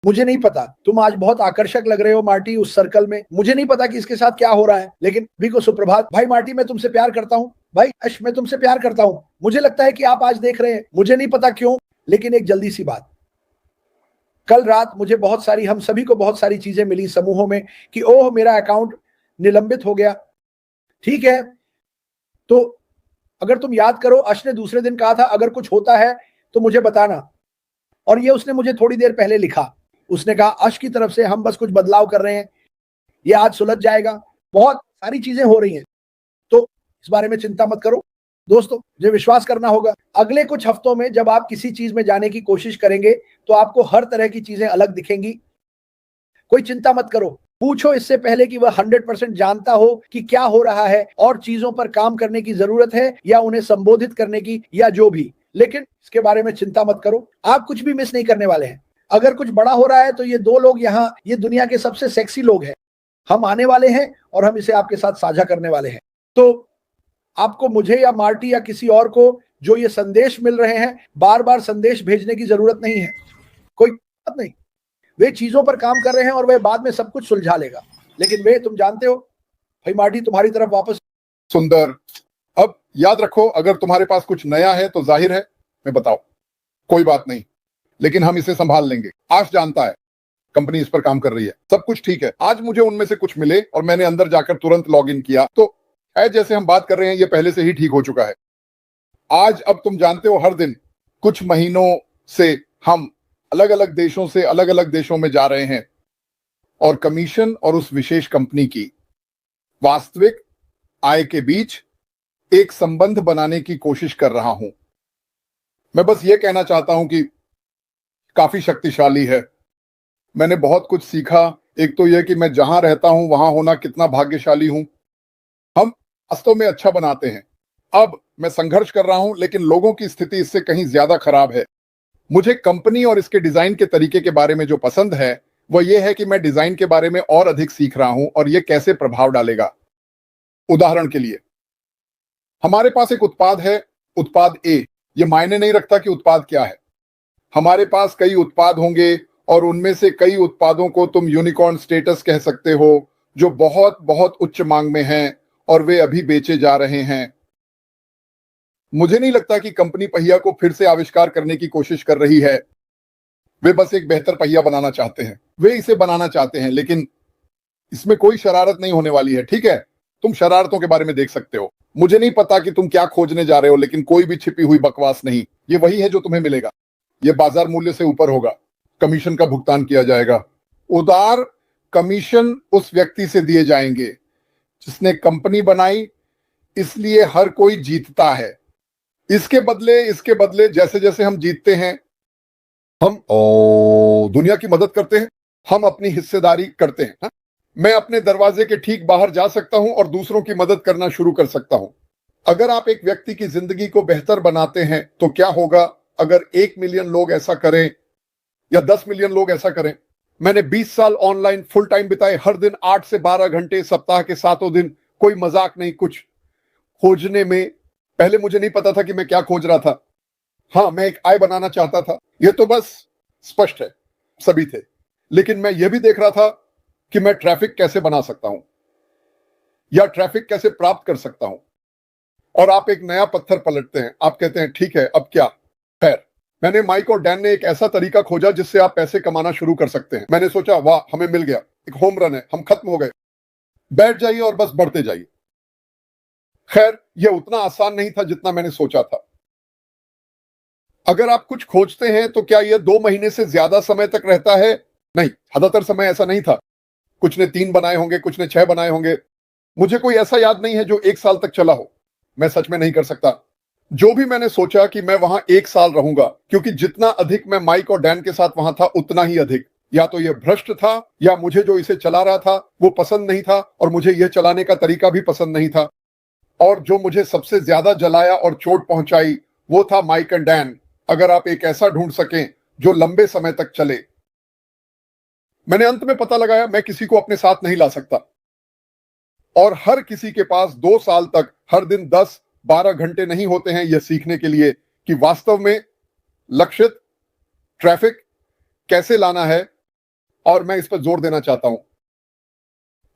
मुझे नहीं पता, तुम आज बहुत आकर्षक लग रहे हो मार्टी उस सर्कल में, मुझे नहीं पता कि इसके साथ क्या हो रहा है, लेकिन भी को सुप्रभात। भाई मार्टी मैं तुमसे प्यार करता हूँ, भाई अश मैं तुमसे प्यार करता हूँ। मुझे लगता है कि आप आज देख रहे हैं, मुझे नहीं पता क्यों, लेकिन एक जल्दी सी बात, कल रात मुझे बहुत सारी, हम सभी को बहुत सारी चीजें मिली समूहों में कि ओह मेरा अकाउंट निलंबित हो गया। ठीक है, तो अगर तुम याद करो, अश ने दूसरे दिन कहा था अगर कुछ होता है तो मुझे बताना, और ये उसने मुझे थोड़ी देर पहले लिखा। उसने कहा अश की तरफ से हम बस कुछ बदलाव कर रहे हैं, ये आज सुलझ जाएगा, बहुत सारी चीजें हो रही हैं, तो इस बारे में चिंता मत करो। दोस्तों मुझे विश्वास करना होगा, अगले कुछ हफ्तों में जब आप किसी चीज में जाने की कोशिश करेंगे तो आपको हर तरह की चीजें अलग दिखेंगी। कोई चिंता मत करो, पूछो इससे पहले कि वह 100% जानता हो कि क्या हो रहा है और चीजों पर काम करने की जरूरत है या उन्हें संबोधित करने की या जो भी, लेकिन इसके बारे में चिंता मत करो, आप कुछ भी मिस नहीं करने वाले हैं। अगर कुछ बड़ा हो रहा है तो ये दो लोग यहाँ, ये दुनिया के सबसे सेक्सी लोग हैं, हम आने वाले हैं और हम इसे आपके साथ साझा करने वाले हैं। तो आपको मुझे या मार्टी या किसी और को जो ये संदेश मिल रहे हैं, बार बार संदेश भेजने की जरूरत नहीं है, कोई बात नहीं, वे चीजों पर काम कर रहे हैं और वे बाद में सब कुछ सुलझा लेगा। लेकिन वे, तुम जानते हो भाई मार्टी तुम्हारी तरफ वापस। सुंदर, अब याद रखो अगर तुम्हारे पास कुछ नया है तो जाहिर है मैं बताओ, कोई बात नहीं, लेकिन हम इसे संभाल लेंगे। आश जानता है कंपनी इस पर काम कर रही है, सब कुछ ठीक है। आज मुझे उनमें से कुछ मिले और मैंने अंदर जाकर तुरंत लॉग इन किया, तो जैसे हम बात कर रहे हैं ये पहले से ही ठीक हो चुका है। आज अब तुम जानते हो हर दिन कुछ महीनों से हम अलग अलग देशों से अलग अलग देशों में जा रहे हैं और कमीशन और उस विशेष कंपनी की वास्तविक आय के बीच एक संबंध बनाने की कोशिश कर रहा हूं। मैं बस ये कहना चाहता हूं कि काफी शक्तिशाली है, मैंने बहुत कुछ सीखा। एक तो यह कि मैं जहां रहता हूं वहां होना कितना भाग्यशाली हूं। हम वास्तव में अच्छा बनाते हैं। अब मैं संघर्ष कर रहा हूं, लेकिन लोगों की स्थिति इससे कहीं ज्यादा खराब है। मुझे कंपनी और इसके डिजाइन के तरीके के बारे में जो पसंद है वह यह है कि मैं डिजाइन के बारे में और अधिक सीख रहा हूं और यह कैसे प्रभाव डालेगा। उदाहरण के लिए, हमारे पास एक उत्पाद है, उत्पाद ए। यह मायने नहीं रखता कि उत्पाद क्या है, हमारे पास कई उत्पाद होंगे और उनमें से कई उत्पादों को तुम यूनिकॉर्न स्टेटस कह सकते हो, जो बहुत बहुत उच्च मांग में हैं और वे अभी बेचे जा रहे हैं। मुझे नहीं लगता कि कंपनी पहिया को फिर से आविष्कार करने की कोशिश कर रही है, वे बस एक बेहतर पहिया बनाना चाहते हैं। वे इसे बनाना चाहते हैं, लेकिन इसमें कोई शरारत नहीं होने वाली है, ठीक है? तुम शरारतों के बारे में देख सकते हो। मुझे नहीं पता कि तुम क्या खोजने जा रहे हो, लेकिन कोई भी छिपी हुई बकवास नहीं, ये वही है जो तुम्हें मिलेगा। यह बाजार मूल्य से ऊपर होगा, कमीशन का भुगतान किया जाएगा। उदार कमीशन उस व्यक्ति से दिए जाएंगे जिसने कंपनी बनाई, इसलिए हर कोई जीतता है। इसके बदले जैसे जैसे हम जीतते हैं, हम दुनिया की मदद करते हैं, हम अपनी हिस्सेदारी करते हैं। मैं अपने दरवाजे के ठीक बाहर जा सकता हूं और दूसरों की मदद करना शुरू कर सकता हूं। अगर आप एक व्यक्ति की जिंदगी को बेहतर बनाते हैं तो क्या होगा अगर 1 मिलियन लोग ऐसा करें या 10 मिलियन लोग ऐसा करें? मैंने 20 साल ऑनलाइन फुल टाइम बिताए, हर दिन 8 से 12 घंटे, सप्ताह के 7 दिन, कोई मजाक नहीं, कुछ खोजने में। पहले मुझे नहीं पता था कि मैं क्या खोज रहा था। हाँ, मैं एक आय बनाना चाहता था, यह तो बस स्पष्ट है, सभी थे। लेकिन मैं यह भी देख रहा था कि मैं ट्रैफिक कैसे बना सकता हूं या ट्रैफिक कैसे प्राप्त कर सकता हूं। और आप एक नया पत्थर पलटते हैं, आप कहते हैं ठीक है अब क्या। खैर, मैंने माइक और डैन ने एक ऐसा तरीका खोजा जिससे आप पैसे कमाना शुरू कर सकते हैं। मैंने सोचा वाह, हमें मिल गया, एक होम रन है, हम खत्म हो गए, बैठ जाइए और बस बढ़ते जाइए। खैर, यह उतना आसान नहीं था जितना मैंने सोचा था। अगर आप कुछ खोजते हैं तो क्या यह 2 महीने से ज्यादा समय तक रहता है? नहीं, ज्यादातर समय ऐसा नहीं था। कुछ ने 3 बनाए होंगे, कुछ ने 6 बनाए होंगे। मुझे कोई ऐसा याद नहीं है जो 1 साल तक चला हो। मैं सच में नहीं कर सकता। जो भी मैंने सोचा कि मैं वहां 1 साल रहूंगा, क्योंकि जितना अधिक मैं माइक और डैन के साथ वहां था उतना ही अधिक या तो यह भ्रष्ट था या मुझे जो इसे चला रहा था वो पसंद नहीं था और मुझे यह चलाने का तरीका भी पसंद नहीं था। और जो मुझे सबसे ज्यादा जलाया और चोट पहुंचाई वो था माइक एंड डैन। अगर आप एक ऐसा ढूंढ सकें जो लंबे समय तक चले। मैंने अंत में पता लगाया मैं किसी को अपने साथ नहीं ला सकता और हर किसी के पास 2 साल तक हर दिन 10-12 घंटे नहीं होते हैं यह सीखने के लिए कि वास्तव में लक्षित ट्रैफिक कैसे लाना है और मैं इस पर जोर देना चाहता हूं।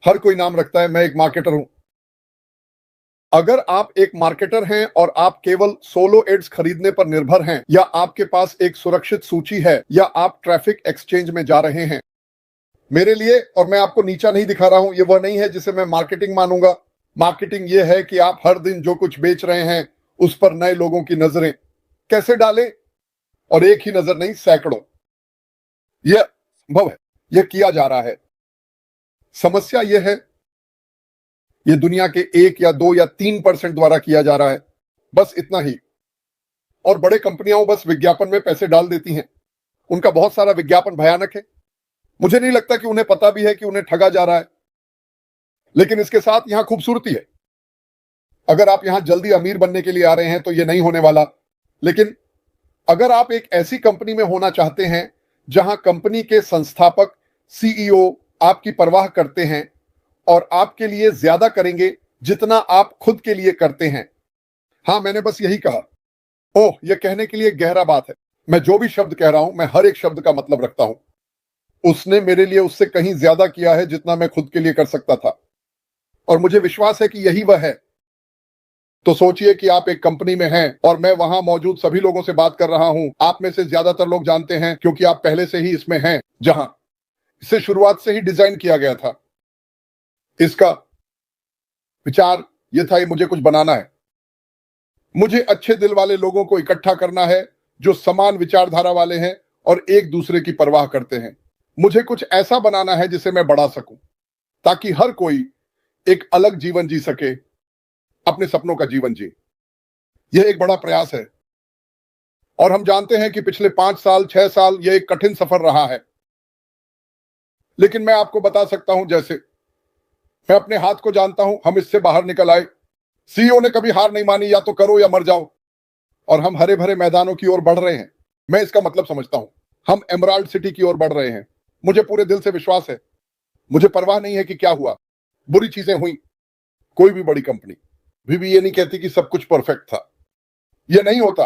हर कोई नाम रखता है, मैं एक मार्केटर हूं। अगर आप एक मार्केटर हैं और आप केवल सोलो एड्स खरीदने पर निर्भर हैं, या आपके पास एक सुरक्षित सूची है, या आप ट्रैफिक एक्सचेंज में जा रहे हैं, मेरे लिए, और मैं आपको नीचा नहीं दिखा रहा हूं, ये वह नहीं है जिसे मैं मार्केटिंग मानूंगा। मार्केटिंग ये है कि आप हर दिन जो कुछ बेच रहे हैं उस पर नए लोगों की नजरें कैसे डालें, और एक ही नजर नहीं, सैकड़ों। यह संभव है, यह किया जा रहा है। समस्या यह है, यह दुनिया के 1 या 2 या 3% द्वारा किया जा रहा है, बस इतना ही। और बड़े कंपनियां बस विज्ञापन में पैसे डाल देती हैं। उनका बहुत सारा विज्ञापन भयानक है। मुझे नहीं लगता कि उन्हें पता भी है कि उन्हें ठगा जा रहा है, लेकिन इसके साथ यहां खूबसूरती है। अगर आप यहां जल्दी अमीर बनने के लिए आ रहे हैं तो यह नहीं होने वाला, लेकिन अगर आप एक ऐसी कंपनी में होना चाहते हैं जहां कंपनी के संस्थापक, सीईओ आपकी परवाह करते हैं और आपके लिए ज्यादा करेंगे जितना आप खुद के लिए करते हैं। हां, मैंने बस यही कहा। ओह, यह कहने के लिए गहरा बात है। मैं जो भी शब्द कह रहा हूं, मैं हर एक शब्द का मतलब रखता हूं। उसने मेरे लिए उससे कहीं ज्यादा किया है जितना मैं खुद के लिए कर सकता था, और मुझे विश्वास है कि यही वह है। तो सोचिए कि आप एक कंपनी में हैं और मैं वहां मौजूद सभी लोगों से बात कर रहा हूं। आप में से ज्यादातर लोग जानते हैं क्योंकि आप पहले से ही इसमें हैं, जहां इसे शुरुआत से ही डिजाइन किया गया था। इसका विचार यह था, मुझे कुछ बनाना है। मुझे अच्छे दिल वाले लोगों को इकट्ठा करना है जो समान विचारधारा वाले हैं और एक दूसरे की परवाह करते हैं। मुझे कुछ ऐसा बनाना है जिसे मैं बढ़ा सकूं, ताकि हर कोई एक अलग जीवन जी सके, अपने सपनों का जीवन जी। यह एक बड़ा प्रयास है, और हम जानते हैं कि पिछले 5 साल 6 साल यह एक कठिन सफर रहा है। लेकिन मैं आपको बता सकता हूं, जैसे मैं अपने हाथ को जानता हूं, हम इससे बाहर निकल आए। सीईओ ने कभी हार नहीं मानी, या तो करो या मर जाओ, और हम हरे भरे मैदानों की ओर बढ़ रहे हैं। मैं इसका मतलब समझता हूं। हम एमराल्ड सिटी की ओर बढ़ रहे हैं। मुझे पूरे दिल से विश्वास है। मुझे परवाह नहीं है कि क्या हुआ, बुरी चीजें हुई। कोई भी बड़ी कंपनी भी ये नहीं कहती कि सब कुछ परफेक्ट था। यह नहीं होता,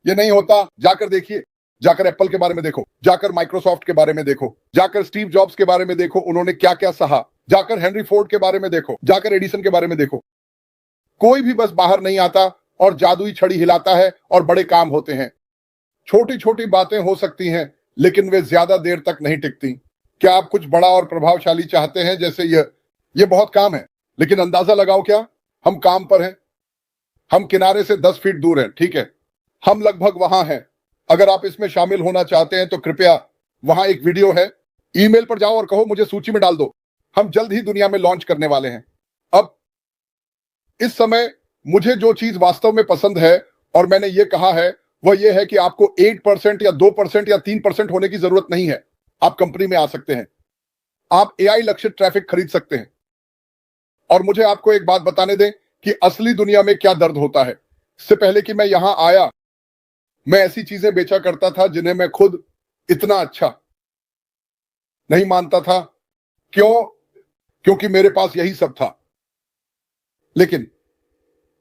यह नहीं होता। जाकर देखिए, जाकर एप्पल के बारे में देखो, जाकर माइक्रोसॉफ्ट के बारे में देखो, जाकर स्टीव जॉब्स के बारे में देखो, उन्होंने क्या क्या सहा। जाकर हेनरी फोर्ड के बारे में देखो, जाकर एडिसन के बारे में देखो। कोई भी बस बाहर नहीं आता और जादुई छड़ी हिलाता है और बड़े काम होते हैं। छोटी छोटी बातें हो सकती हैं, लेकिन वे ज्यादा देर तक नहीं टिकती। क्या आप कुछ बड़ा और प्रभावशाली चाहते हैं? जैसे यह बहुत काम है, लेकिन अंदाजा लगाओ, क्या हम काम पर हैं? हम किनारे से 10 फीट दूर हैं, ठीक है? हम लगभग वहां हैं। अगर आप इसमें शामिल होना चाहते हैं तो कृपया, वहां एक वीडियो है, ईमेल पर जाओ और कहो मुझे सूची में डाल दो। हम जल्द ही दुनिया में लॉन्च करने वाले हैं। अब इस समय मुझे जो चीज वास्तव में पसंद है, और मैंने ये कहा है, वह यह है कि आपको 8% या 2% या 3% होने की जरूरत नहीं है। आप कंपनी में आ सकते हैं। आप एआई लक्षित ट्रैफिक खरीद सकते हैं। और मुझे आपको एक बात बताने दें कि असली दुनिया में क्या दर्द होता है। इससे पहले कि मैं यहां आया, मैं ऐसी चीजें बेचा करता था जिन्हें मैं खुद इतना अच्छा नहीं मानता था। क्यों? क्योंकि मेरे पास यही सब था। लेकिन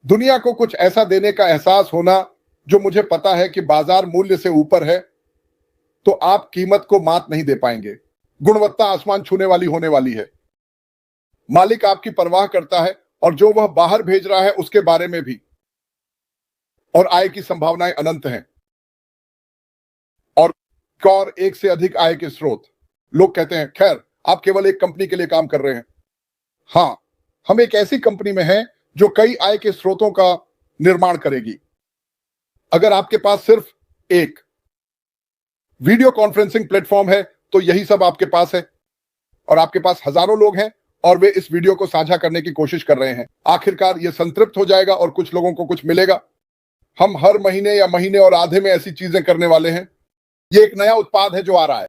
दुनिया को कुछ ऐसा देने का एहसास होना जो मुझे पता है कि बाजार मूल्य से ऊपर है, तो आप कीमत को मात नहीं दे पाएंगे। गुणवत्ता आसमान छूने वाली होने वाली है। मालिक आपकी परवाह करता है, और जो वह बाहर भेज रहा है उसके बारे में भी। और आय की संभावनाएं अनंत हैं, और एक से अधिक आय के स्रोत। लोग कहते हैं, खैर, आप केवल एक कंपनी के लिए काम कर रहे हैं। हां, हम एक ऐसी कंपनी में हैं जो कई आय के स्रोतों का निर्माण करेगी। अगर आपके पास सिर्फ एक वीडियो कॉन्फ्रेंसिंग प्लेटफॉर्म है तो यही सब आपके पास है, और आपके पास हजारों लोग हैं और वे इस वीडियो को साझा करने की कोशिश कर रहे हैं। आखिरकार यह संतृप्त हो जाएगा और कुछ लोगों को कुछ मिलेगा। हम हर महीने या महीने और आधे में ऐसी चीजें करने वाले हैं। यह एक नया उत्पाद है जो आ रहा है,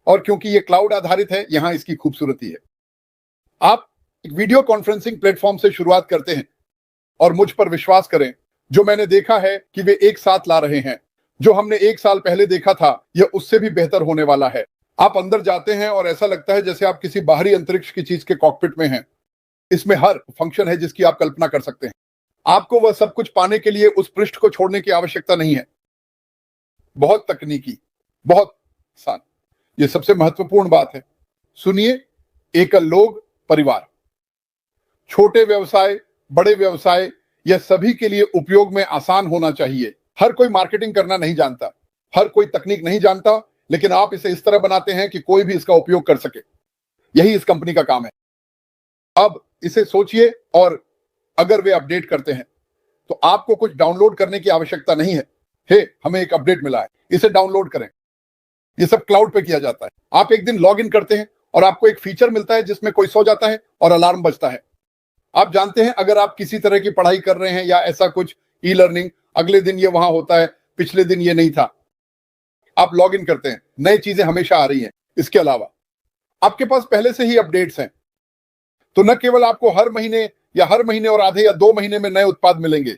और क्योंकि यह क्लाउड आधारित है, यहां इसकी खूबसूरती है। आप एक वीडियो कॉन्फ्रेंसिंग प्लेटफॉर्म से शुरुआत करते हैं, और मुझ पर विश्वास करें, जो मैंने देखा है कि वे एक साथ ला रहे हैं। जो हमने 1 साल पहले देखा था, यह उससे भी बेहतर होने वाला है। आप अंदर जाते हैं और ऐसा लगता है जैसे आप किसी बाहरी अंतरिक्ष की चीज के कॉकपिट में हैं। इसमें हर फंक्शन है जिसकी आप कल्पना कर सकते हैं। आपको वह सब कुछ पाने के लिए उस पृष्ठ को छोड़ने की आवश्यकता नहीं है। बहुत तकनीकी, बहुत आसान। ये सबसे महत्वपूर्ण बात है। सुनिए, एकल लोग, परिवार, छोटे व्यवसाय, बड़े व्यवसाय, यह सभी के लिए उपयोग में आसान होना चाहिए। हर कोई मार्केटिंग करना नहीं जानता, हर कोई तकनीक नहीं जानता, लेकिन आप इसे इस तरह बनाते हैं कि कोई भी इसका उपयोग कर सके। यही इस कंपनी का काम है। अब इसे सोचिए, और अगर वे अपडेट करते हैं तो आपको कुछ डाउनलोड करने की आवश्यकता नहीं है। हे, हमें एक अपडेट मिला है, इसे डाउनलोड करें। ये सब क्लाउड पे किया जाता है। आप एक दिन लॉग इन करते हैं और आपको एक फीचर मिलता है जिसमें कोई सो जाता है और अलार्म बजता है। आप जानते हैं, अगर आप किसी तरह की पढ़ाई कर रहे हैं या ऐसा कुछ ई लर्निंग, अगले दिन ये वहां होता है, पिछले दिन ये नहीं था। आप लॉग इन करते हैं, नई चीजें हमेशा आ रही हैं। इसके अलावा आपके पास पहले से ही अपडेट्स हैं, तो न केवल आपको हर महीने और आधे या 2 महीने में नए उत्पाद मिलेंगे,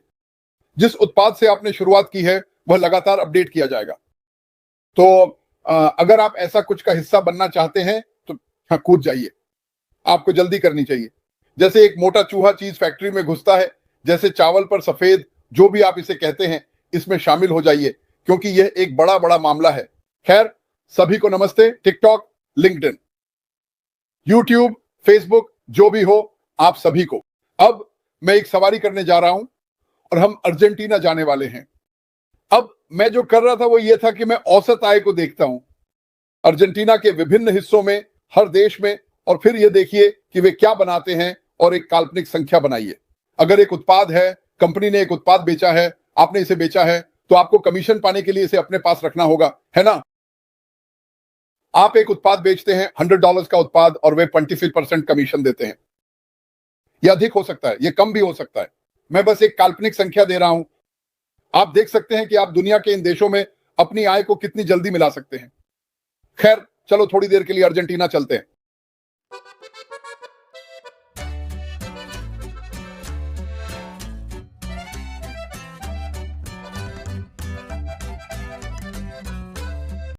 जिस उत्पाद से आपने शुरुआत की है वह लगातार अपडेट किया जाएगा। तो अगर आप ऐसा कुछ का हिस्सा बनना चाहते हैं तो हाँ, कूद जाइए। आपको जल्दी करनी चाहिए। जैसे एक मोटा चूहा चीज फैक्ट्री में घुसता है, जैसे चावल पर सफेद, जो भी आप इसे कहते हैं, इसमें शामिल हो जाइए, क्योंकि यह एक बड़ा बड़ा मामला है। खैर, सभी को नमस्ते। टिकटॉक, लिंक्डइन, यूट्यूब, फेसबुक, जो भी हो, आप सभी को। अब मैं एक सवारी करने जा रहा हूं और हम अर्जेंटीना जाने वाले हैं। अब मैं जो कर रहा था वो ये था कि मैं औसत आय को देखता हूं अर्जेंटीना के विभिन्न हिस्सों में, हर देश में, और फिर ये देखिए कि वे क्या बनाते हैं और एक काल्पनिक संख्या बनाइए। अगर एक उत्पाद है, कंपनी ने एक उत्पाद बेचा है, आपने इसे बेचा है, तो आपको कमीशन पाने के लिए इसे अपने पास रखना होगा, है ना? आप एक उत्पाद बेचते हैं, $100 का उत्पाद, और वे 25% कमीशन देते हैं। यह अधिक हो सकता है, यह कम भी हो सकता है। मैं बस एक काल्पनिक संख्या दे रहा हूं। आप देख सकते हैं कि आप दुनिया के इन देशों में अपनी आय को कितनी जल्दी मिला सकते हैं। खैर, चलो थोड़ी देर के लिए अर्जेंटीना चलते हैं।